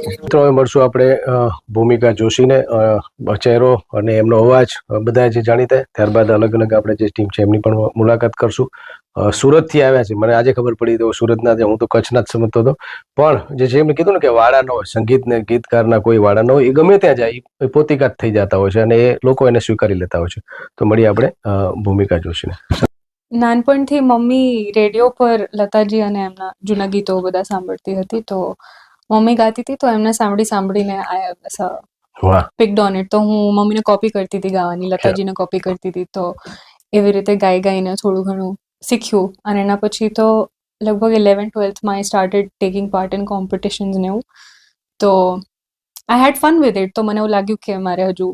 મિત્રો હવે મળશું આપણે ભૂમિકા જોશીને, ચહેરો અને એમનો અવાજ બધા જે જાણીતા, ત્યારબાદ અલગ અલગ આપણે જે ટીમ છે એમની પણ મુલાકાત કરશું. સુરતથી આવ્યા છે, મને આજે ખબર પડી. તો સુરતના હું તો કચ્છના જ સમજતો હતો, પણ જે છે એમને કીધું ને કે વાડા ન હોય, સંગીત ને ગીતકારના કોઈ વાડા ન હોય, એ ગમે ત્યાં જાય એ પોતિકાત થઈ જતા હોય છે અને એ લોકો એને સ્વીકારી લેતા હોય છે. તો મળીએ આપણે ભૂમિકા જોશીને. નાનપણથી મમ્મી રેડિયો પર લતાજી અને એમના જૂના ગીતો બધા સાંભળતી હતી, તો મમ્મી ગાતી હતી તો એમને સાંભળીને પિક્ડ ઓન ઇટ. તો હું મમ્મીને કોપી કરતી હતી ગાવાની, લતાજીને કોપી કરતી હતી. તો એવી રીતે ગાઈને થોડું ઘણું શીખ્યું. અને એના પછી તો લગભગ 11th-12thમાં I started taking part in competitions ને એવું. તો I had fun with it. તો મને એવું લાગ્યું કે મારે હજુ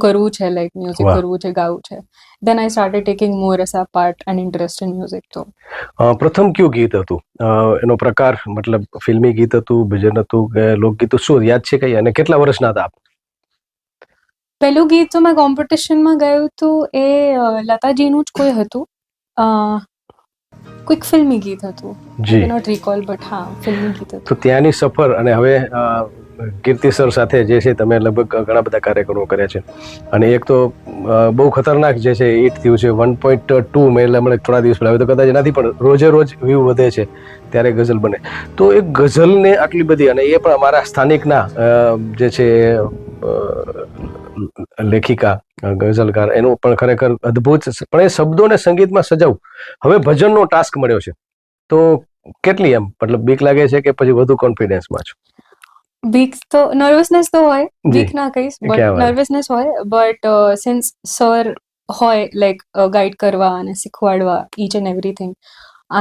કરવું છે, લાઈક મ્યુઝિક કરવું છે, ગાવું છે. Then I started taking more as a part and interest in music. તો પ્રથમ કયું ગીત હતું? એનો પ્રકાર મતલબ ફિલ્મી ગીત હતું, ભજન હતું કે લોકગીત? શું યાદ છે કઈ? અને કેટલા વર્ષના હતા આપ? પહેલું ગીત તો મેં કોમ્પિટિશનમાં ગાયું હતું એ લતાજીનું જ કોઈ હતું, કોઈક ફિલ્મી ગીત હતું. જી નોટ રિકોલ, બટ હા, ફિલ્મી ગીત હતું. તો ત્યાંની સફર, અને હવે કીર્તિ સર સાથે જે છે તમે લગભગ ઘણા બધા કાર્યક્રમો કર્યા છે, અને એક તો બહુ ખતરનાક જે છે હિટ થયું છે 1.2 મેં હમણાં થોડા દિવસ પહેલા, તો કદાચ એનાથી પણ રોજે રોજ વ્યૂ વધે છે ત્યારે ગઝલ બને. તો એક ગઝલને આટલી બધી, અને એ પણ અમારા સ્થાનિકના જે છે લેખિકા, ગઝલકાર, એનું પણ ખરેખર અદ્ભુત. પણ એ શબ્દોને સંગીતમાં સજાવું, હવે ભજનનો ટાસ્ક મળ્યો છે, તો કેટલી એમ મતલબ બીક લાગે છે કે પછી વધુ કોન્ફિડન્સમાં છો? બીક તો, નર્વસનેસ તો હોય, બીક ના કહીશ, બટ નર્વસનેસ હોય. બટ સિન્સ સર હોય લાઈક ગાઈડ કરવા અને શીખવાડવા ઈચ એન્ડ એવરીથિંગ,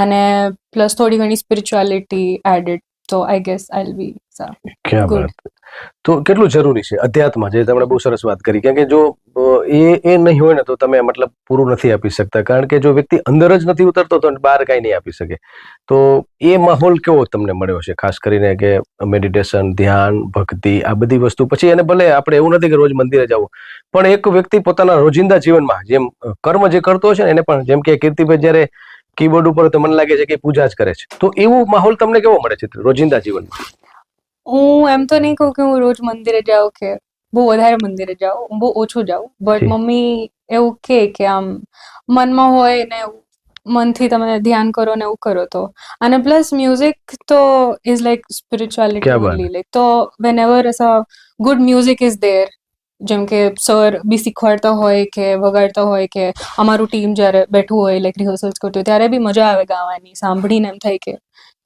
અને પ્લસ થોડી ઘણી સ્પિરિચ્યુઆલિટી એડેડ, તો I guess I will be good. તો કેટલું જરૂરી છે અધ્યાત્મ, જે તમે બહુ સરસ વાત કરી, કારણ કે જો એ નહીં હોય ને તો તમે મતલબ પૂરું નથી આપી શકતા, કારણ કે જો વ્યક્તિ અંદર જ નથી ઉતરતો તો બહાર કાંઈ નહીં આપી શકે. તો એ માહોલ કેવો તમને મળ્યો છે, ખાસ કરીને કે મેડિટેશન, ધ્યાન, ભક્તિ, આ બધી વસ્તુ? પછી એને ભલે આપણે એવું નથી કે રોજ મંદિરે જવું, પણ એક વ્યક્તિ પોતાના રોજિંદા જીવનમાં જેમ કર્મ જે કરતો હોય છે ને, એને પણ જેમ કે કીર્તિભાઈ જ્યારે કીબોર્ડ ઉપર, તો મને લાગે છે કે પૂજા જ કરે છે, તો એવું માહોલ તમને કેવો મળે છે રોજિંદા જીવનમાં? હું એમ તો નહીં કહું કે હું રોજ મંદિરે જાઉં કે બહુ વધારે મંદિરે જાઉં, હું બહુ ઓછું જાઉં. બટ મમ્મી એવું કે આમ મનમાં હોય ને મનથી તમે ધ્યાન કરો ને એવું કરો તો. અને પ્લસ મ્યુઝિક તો is like spirituality only, like તો whenever a good music is there, જેમ કે સર બી શીખવાડતા હોય કે વગાડતા હોય કે અમારું ટીમ જ્યારે બેઠું હોય લાઈક રિહર્સલ્સ કરતું હોય ત્યારે બી મજા આવે ગાવાની, સાંભળીને એમ થાય કે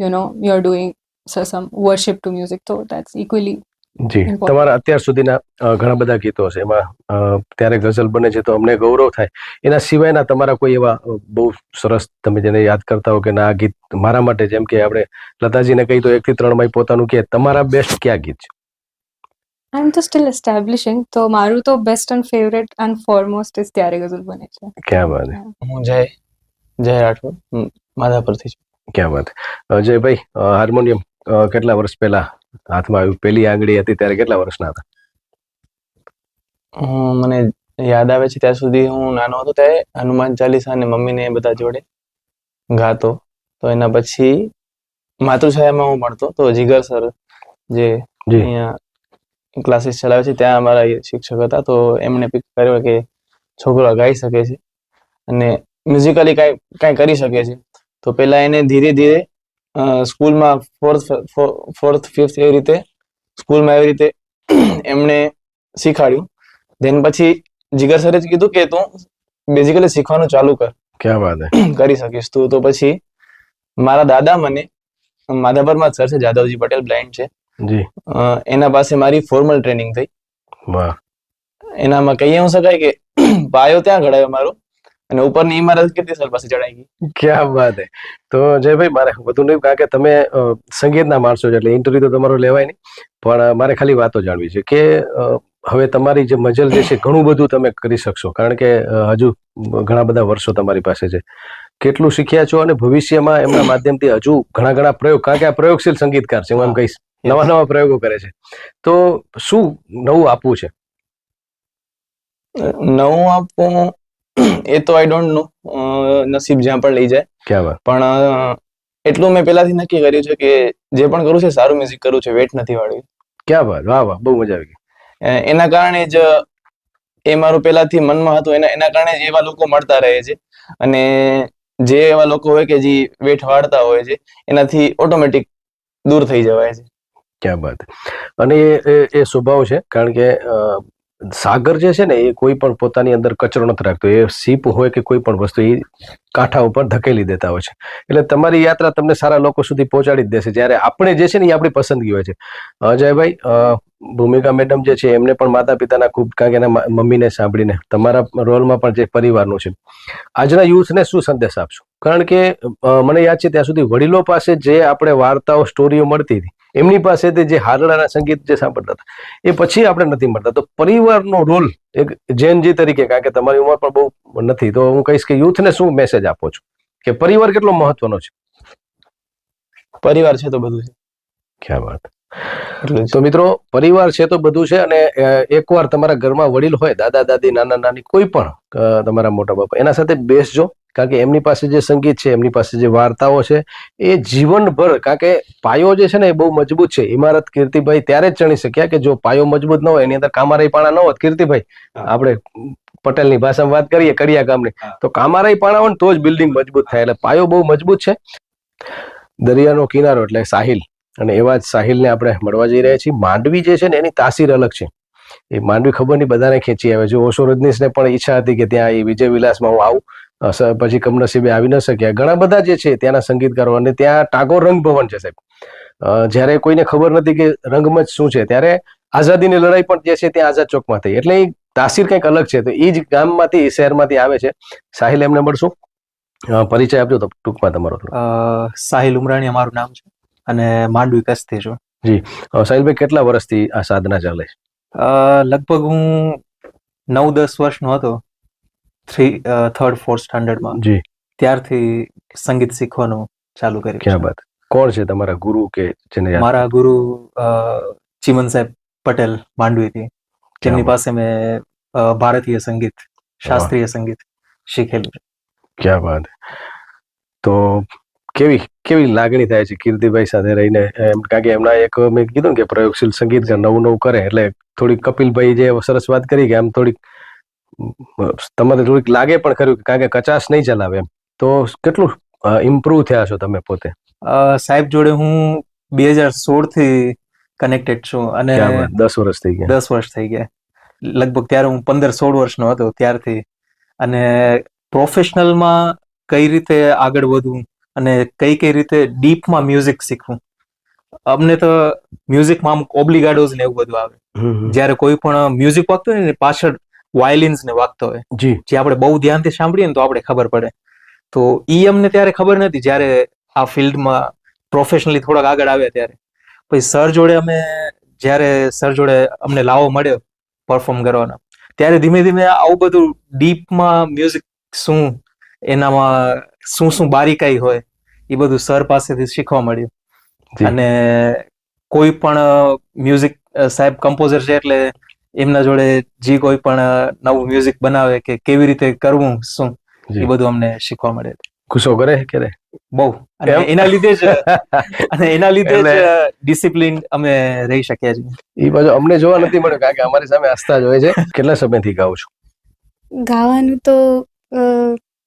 you know you are doing some worship to music, so that's equally જી. તમારા અત્યાર સુધીના ઘણા બધા ગીતો છે, એમાં ત્યારે ગઝલ બને છે તો અમને ગૌરવ થાય. એના સિવાયના તમારા કોઈ એવા બહુ સરસ તમે જેને યાદ કરતા હો કે ના, આ ગીત મારા માટે, જેમ કે આપણે લતાજીને કહી તો 1 થી 3 માં પોતાનું કે તમારા બેસ્ટ કયા ગીત છે? I'm તો still establishing, તો મારું તો best and favourite and foremost is ત્યારે ગઝલ બને છે. ક્યાં વાત છે. હું જય રાઠોડ માધાપરથી છું. ક્યાં વાત. જયભાઈ, હાર્મોનિયમ કેટલા વર્ષ પહેલા હાથમાં આવ્યું? પહેલી આંગળી હતી ત્યારે કેટલા વર્ષના હતા? મને યાદ આવે છે ત્યાં સુધી હું નાનો હતો ત્યારે હનુમાન ચાલીસા અને મમ્મીને બધા જોડે ગાતો. તો એના પછી માતૃછાયામાં હું ભણતો, તો જીગર સર જે અહીંયા ક્લાસીસ ચલાવે છે ત્યાં અમારા શિક્ષક હતા, તો એમણે પિક કર્યો કે છોકરો ગાઈ શકે છે અને મ્યુઝિકલી કાંઈ કરી શકે છે. તો પહેલા એને ધીરે ધીરે સ્કૂલમાં 4th 5th એવી રીતે સ્કૂલમાં એવી રીતે એમણે શીખાડ્યું. ધેન પછી જીગર સરે જ કીધું કે તું બેઝિકલી શીખવાનું ચાલુ કર, ક્યાં વાત કરી શકીશ તું. તો પછી મારા દાદા મને માધાપરમાં સર છે, જાદવજી પટેલ, બ્લાઇન્ડ છે, એના પાસે મારી ફોર્મલ ટ્રેનિંગ થઈ. વાહ. એનામાં કહી એવું શકાય કે પાયો ત્યાં ઘડાયો મારો, અને ઉપરની ઇમારત કીર્તિ સર પાસે ચડાઈ ગઈ. ક્યાં વાત હે. તો જયભાઈ, મારે વધુ નહીં, કારણ કે તમે સંગીતના માણસો છો એટલે ઇન્ટરવ્યુ તો તમારો લેવાય નહીં, પણ મારે ખાલી વાતો જાણવી છે કે હવે તમારી જે મજલ જે છે ઘણું બધું તમે કરી શકશો, કારણ કે હજુ ઘણા બધા વર્ષો તમારી પાસે છે. કેટલું શીખ્યા છો, અને ભવિષ્યમાં એમના માધ્યમથી હજુ ઘણા પ્રયોગ, કારણ કે આ પ્રયોગશીલ સંગીતકાર છે, હું એમ કહીશ, નવા પ્રયોગો કરે છે, તો શું નવું આપવું છે? નવું આપવું એ તો આઈ ડોન્ટ નો, નસીબ જ્યાં પણ લઈ જાય. ક્યાં વાત. પણ એટલું મેં પહેલાથી નક્કી કર્યું છે કે જે પણ કરું છે સારું મ્યુઝિક કરવું છે, વેટ નથી વાળવી. ક્યાં વાત, વાહ વાહ, બહુ મજા આવી ગઈ. એના કારણે જ એ મારું પહેલાથી મનમાં હતું, એના કારણે જ એવા લોકો મળતા રહે છે. અને જે એવા લોકો હોય કે જે વેઠ વાળતા હોય છે એનાથી ઓટોમેટિક દૂર થઈ જવાય છે. ક્યાં વાત. અને એ સ્વભાવ છે, કારણ કે સાગર જે છે ને એ કોઈ પણ પોતાની અંદર કચરો નથી રાખતો. એ સીપ હોય કે કોઈ પણ વસ્તુ, એ કાંઠા ઉપર ધકેલી દેતા હોય છે. એટલે તમારી યાત્રા તમને સારા લોકો સુધી પહોંચાડી જ દેશે. જ્યારે આપણે જે છે ને એ આપણી પસંદગી હોય છે. અજયભાઈ, ભૂમિકા મેડમ જે છે એમને પણ માતા પિતાના ખૂબ, કારણ કે એના મમ્મીને સાંભળીને તમારા રોલમાં પણ જે પરિવારનું છે, આજના યુથને શું સંદેશ આપશો? કારણ કે મને યાદ છે ત્યાં સુધી વડીલો પાસે જે આપણે વાર્તાઓ, સ્ટોરીઓ મળતી હતી, એમની પાસેથી જે હારડાના સંગીત જે સાંભળતા હતા, એ પછી આપણે નથી મળતા. તો પરિવારનો રોલ એક જૈનજી તરીકે, કારણ કે તમારી ઉંમર પણ બહુ નથી, તો હું કહીશ કે યુથને શું મેસેજ આપો છો કે પરિવાર કેટલો મહત્વનો છે? પરિવાર છે તો બધું છે. ક્યાં વાત. તો મિત્રો, પરિવાર છે તો બધું છે. અને એકવાર તમારા ઘરમાં વડીલ હોય, દાદા દાદી, નાના નાની, કોઈ પણ તમારા મોટા બાપા, એના સાથે બેસજો. કારણ કે એમની પાસે જે સંગીત છે, એમની પાસે જે વાર્તાઓ છે, એ જીવનભર, કારણ કે પાયો જે છે ને એ બહુ મજબૂત છે. ઇમારત કીર્તિભાઈ ત્યારે જ ચણી શક્યા કે જો પાયો મજબૂત ન હોય, એની અંદર કામારાઈ પાણા ન હોત. કીર્તિભાઈ, આપણે પટેલની ભાષામાં વાત કરીએ, કડિયા ગામની, તો કામારાઈ પાણા હોય ને તો જ બિલ્ડિંગ મજબૂત થાય. એટલે પાયો બહુ મજબૂત છે. દરિયાનો કિનારો એટલે સાહિલ, અને એવા જ સાહિલને આપણે મળવા જઈ રહ્યા છીએ. માંડવી જે છે ને એની તાસીર અલગ છે. એ માંડવી ખબર નહીં બધાને ખેંચી આવે છે. ઓશો રજનીશને પણ ઈચ્છા હતી કે ત્યાં એ વિજય વિલાસમાં હું આવું, પછી કમનસીબે આવી ન શક્યા. ઘણા બધા જે છે ત્યાંના સંગીતકારો, અને ત્યાં ટાગોર રંગભવન છે સાહેબ. જ્યારે કોઈને ખબર નથી કે રંગમંચ શું છે, ત્યારે આઝાદીની લડાઈ પણ જે છે ત્યાં આઝાદ ચોકમાં થઈ. એટલે એ તાસીર કંઈક અલગ છે. તો એ જ ગામમાંથી, એ શહેરમાંથી આવે છે. સાહિલ, એમને મળશું. પરિચય આપજો તો ટૂંકમાં તમારો. સાહિલ ઉમરાણી અમારું નામ છે અને માંડવી કચ્છથી છું. જી. સાહિલભાઈ, કેટલા વર્ષથી આ સાધના ચાલે છે? લગભગ હું 9-10 વર્ષનો હતો, 3rd 4th સ્ટાન્ડર્ડમાં, જી. ત્યારથી સંગીત શીખવાનું ચાલુ કર્યું. ક્યાં વાત. કોણ છે તમારા ગુરુ કે જેને? મારા ગુરુ ચીમન સાહેબ પટેલ માંડવીથી, જેમની પાસે મેં ભારતીય સંગીત, શાસ્ત્રીય સંગીત શીખેલું છે. ક્યાં વાત. તો કેવી લાગણી થાય છે કીર્તિભાઈ સાથે રહીને? કારણ કે એમના એક, મેં કીધું કે પ્રયોગશીલ સંગીતકાર નવું કરે, એટલે થોડીક કપિલભાઈ જે સરસ વાત કરી કે આમ થોડીક તમારે થોડીક લાગે પણ ખરું, કારણ કે કચાશ નહીં ચલાવે એમ. તો કેટલું ઇમ્પ્રુવ થયા છો તમે પોતે? સાહેબ જોડે હું 2016 થી કનેક્ટેડ છું અને 10 વર્ષ થઈ ગયા. 10 વર્ષ થઈ ગયા લગભગ. ત્યારે હું 15-16 વર્ષનો હતો ત્યારથી. અને પ્રોફેશનલમાં કઈ રીતે આગળ વધવું અને કઈ રીતે ડીપમાં મ્યુઝિક શીખવું. અમને તો મ્યુઝિકમાં અમુક ઓબ્લિગાડોઝ ને એવું બધું આવે. જ્યારે કોઈ પણ મ્યુઝિક વાગતું હોય ને પાછળ વાયલિન્સ ને વાગતો હોય, જે આપણે બહુ ધ્યાનથી સાંભળીએ ને તો આપણે ખબર પડે. તો ઈ અમને ત્યારે ખબર નથી, જ્યારે આ ફિલ્ડમાં પ્રોફેશનલી થોડાક આગળ આવ્યા ત્યારે. પછી સર જોડે અમને લાવો મળ્યો પરફોર્મ કરવાનો, ત્યારે ધીમે ધીમે આવું બધું ડીપમાં મ્યુઝિક શું, એનામાં શું બારીકાઈ હોય, એ બધું સર પાસેથી શીખવા મળ્યું. અને કોઈ પણ મ્યુઝિક સાહેબ કમ્પોઝર છે એટલે એમના જોડે જે કોઈ પણ નવું મ્યુઝિક બનાવે કે કેવી રીતે કરવું શું, એ બધું અમને શીખવા મળે. ગુસ્સો કરે કે બહુ. અને એના લીધે જ ડિસિપ્લિન અમે રહી શક્યા છીએ. એ બાજુ અમને જોવા નથી મળ્યું, કારણ કે અમારી સામે હસતા જ હોય છે. કેટલા સમયથી ગાવ છો? ગાવાનું તો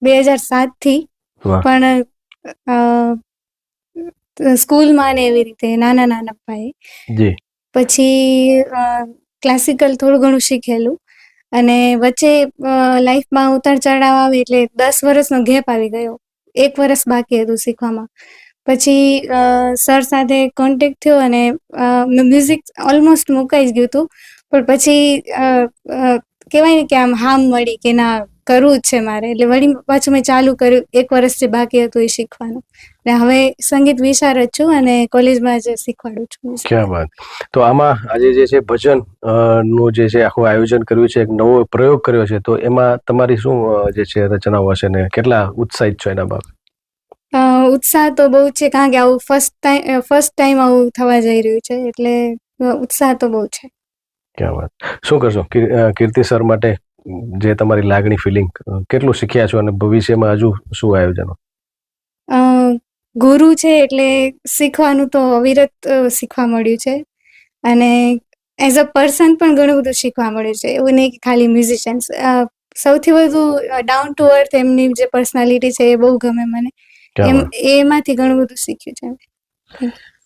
2007 થી, પણ સ્કૂલમાં ને એવી રીતે નાના પાયે. જી. પછી ક્લાસિકલ થોડું ઘણું શીખેલું, અને વચ્ચે લાઈફમાં ઉતાર ચઢાવ આવે એટલે 10 વર્ષનો ગેપ આવી ગયો. 1 વર્ષ બાકી હતું શીખવામાં. પછી સર સાથે કોન્ટેક્ટ થયો અને મ્યુઝિક ઓલમોસ્ટ મુકાઈ જ ગયું હતું. પણ પછી કહેવાય ને કે આમ હામ મળી કે ના, કરવું જ છે મારે, એટલે વળી પાછું મેં ચાલુ કર્યું. 1 વર્ષ જે બાકી હતું એ શીખવાનું. ને હવે સંગીત વિશારદ છું અને કોલેજમાં જ શીખવાડું છું. ક્યાં વાત. તો આમાં આજે જે છે ભજન નું જે છે આખું આયોજન કર્યું છે, એક નવો પ્રયોગ કર્યો છે, તો એમાં તમારી શું જે છે રચનાઓ હશે ને કેટલા ઉત્સાહિત છો એના બાબત? ઉત્સાહ તો બહુ છે, કારણ કે આવું ફર્સ્ટ ટાઈમ આવું થવા જઈ રહ્યું છે, એટલે ઉત્સાહ તો બહુ છે. ક્યાં વાત. શું કરશો કીર્તિ સર માટે, જે તમારી લાગણી, ફિલિંગ, કેટલું શીખ્યા છો અને ભવિષ્યમાં હજુ શું આયોજનો? ગુરુ છે એટલે શીખવાનું તો અવિરત શીખવા મળ્યું છે. અને એઝ અ પર્સન પણ ઘણું બધું શીખવા મળ્યું છે. એવું નહીં કે ખાલી મ્યુઝિશિયન્સ. સૌથી વધુ ડાઉન ટુ અર્થ એમની જે પર્સનાલિટી છે એ બહુ ગમે મને. એમાંથી ઘણું બધું શીખ્યું છે.